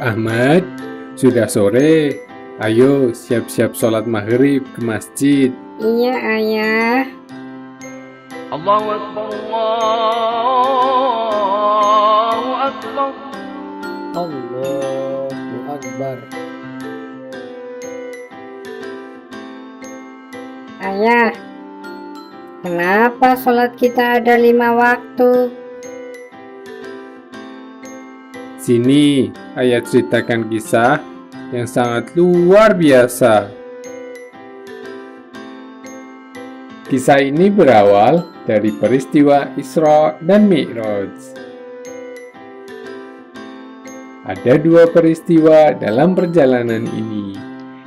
Ahmad, sudah sore. Ayo siap-siap sholat maghrib ke masjid. Iya, Ayah. Allahu Akbar, Allahu Akbar. Allahu Akbar. Ayah, kenapa sholat kita ada 5 waktu? Sini, ayah ceritakan kisah yang sangat luar biasa. Kisah ini berawal dari peristiwa Isra dan Mi'raj. Ada 2 peristiwa dalam perjalanan ini.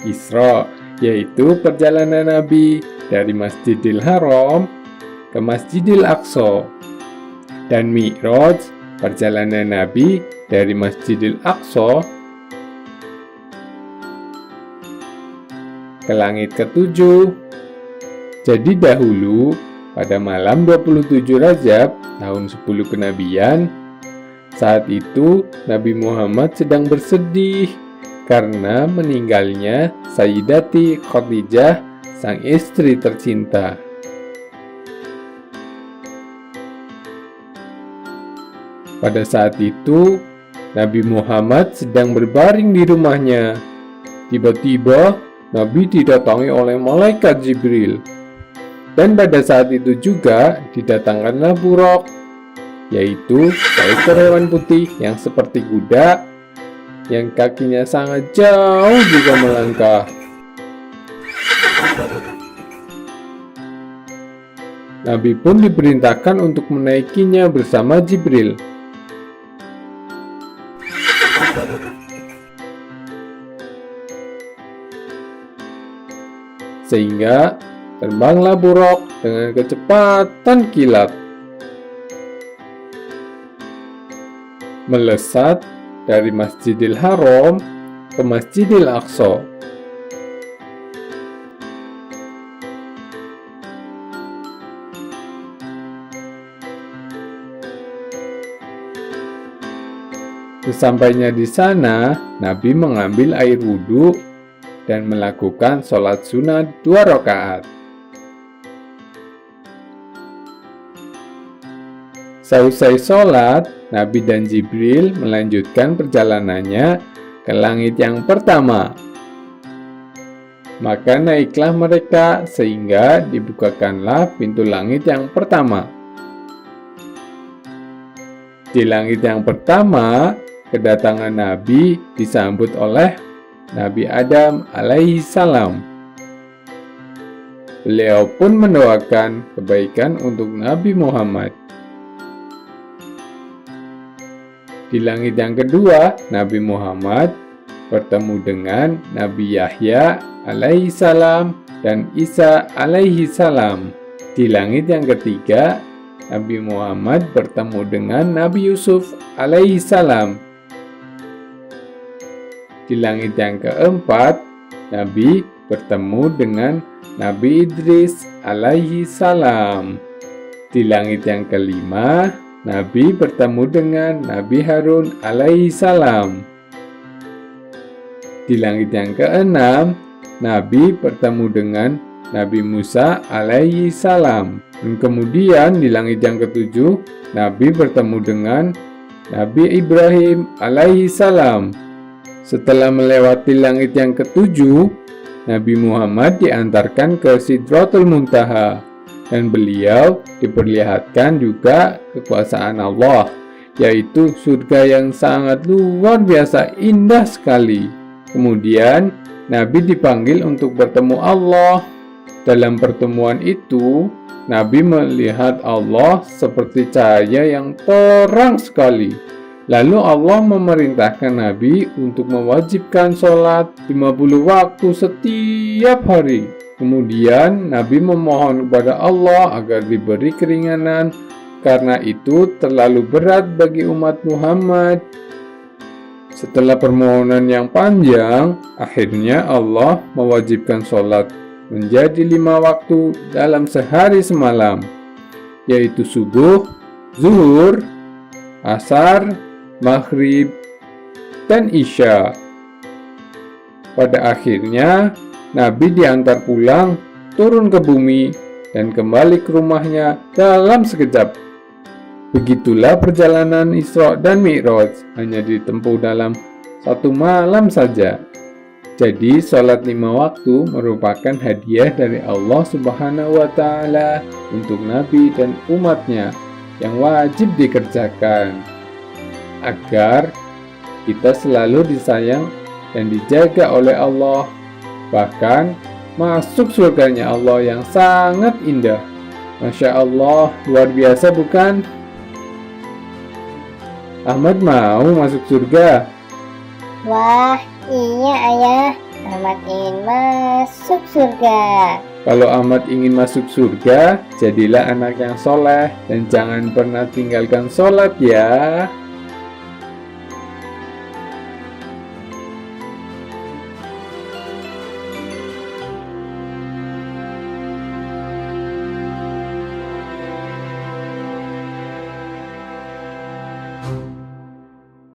Isra, yaitu perjalanan Nabi dari Masjidil Haram ke Masjidil Aqsa. Dan Mi'raj, perjalanan Nabi dari Masjidil Aqsa ke langit ke-7. Jadi dahulu, pada malam 27 Rajab tahun 10 kenabian, saat itu Nabi Muhammad sedang bersedih karena meninggalnya Sayyidati Khadijah, sang istri tercinta. Pada saat itu, Nabi Muhammad sedang berbaring di rumahnya. Tiba-tiba, Nabi didatangi oleh malaikat Jibril. Dan pada saat itu juga didatangkanlah Buraq, yaitu seekor hewan putih yang seperti kuda, yang kakinya sangat jauh juga melangkah. Nabi pun diperintahkan untuk menaikinya bersama Jibril. Sehingga terbanglah Buraq dengan kecepatan kilat, melesat dari Masjidil Haram ke Masjidil Aqsa. Sesampainya di sana, Nabi mengambil air wudhu dan melakukan sholat sunat 2 rakaat. Seusai sholat, Nabi dan Jibril melanjutkan perjalanannya ke langit yang pertama. Maka naiklah mereka sehingga dibukakanlah pintu langit yang pertama. Di langit yang pertama, kedatangan Nabi disambut oleh Nabi Adam alaihi salam. Beliau pun mendoakan kebaikan untuk Nabi Muhammad. Di langit yang kedua, Nabi Muhammad bertemu dengan Nabi Yahya alaihi salam dan Isa alaihi salam. Di langit yang ketiga, Nabi Muhammad bertemu dengan Nabi Yusuf alaihi salam. Di langit yang keempat, Nabi bertemu dengan Nabi Idris alaihi salam. Di langit yang kelima, Nabi bertemu dengan Nabi Harun alaihi salam. Di langit yang keenam, Nabi bertemu dengan Nabi Musa alaihi salam. Dan kemudian di langit yang ketujuh, Nabi bertemu dengan Nabi Ibrahim alaihi salam. Setelah melewati langit yang ketujuh, Nabi Muhammad diantarkan ke Sidratul Muntaha, dan beliau diperlihatkan juga kekuasaan Allah, yaitu surga yang sangat luar biasa indah sekali. Kemudian Nabi dipanggil untuk bertemu Allah. Dalam pertemuan itu, Nabi melihat Allah seperti cahaya yang terang sekali. Lalu Allah memerintahkan Nabi untuk mewajibkan sholat 50 waktu setiap hari. Kemudian Nabi memohon kepada Allah agar diberi keringanan, karena itu terlalu berat bagi umat Muhammad. Setelah permohonan yang panjang, akhirnya Allah mewajibkan sholat menjadi 5 waktu dalam sehari semalam, yaitu subuh, zuhur, asar, maghrib, dan Isya. Pada akhirnya, Nabi diantar pulang, turun ke bumi, dan kembali ke rumahnya dalam sekejap. Begitulah perjalanan Isra dan Mi'raj, hanya ditempuh dalam 1 malam saja. Jadi, sholat 5 waktu merupakan hadiah dari Allah Subhanahu wa Ta'ala untuk Nabi dan umatnya yang wajib dikerjakan agar kita selalu disayang dan dijaga oleh Allah, bahkan masuk surganya Allah yang sangat indah. Masya Allah, luar biasa bukan? Ahmad mau masuk surga? Wah, iya ayah. Ahmad ingin masuk surga. Kalau Ahmad ingin masuk surga, jadilah anak yang soleh dan jangan pernah tinggalkan sholat ya.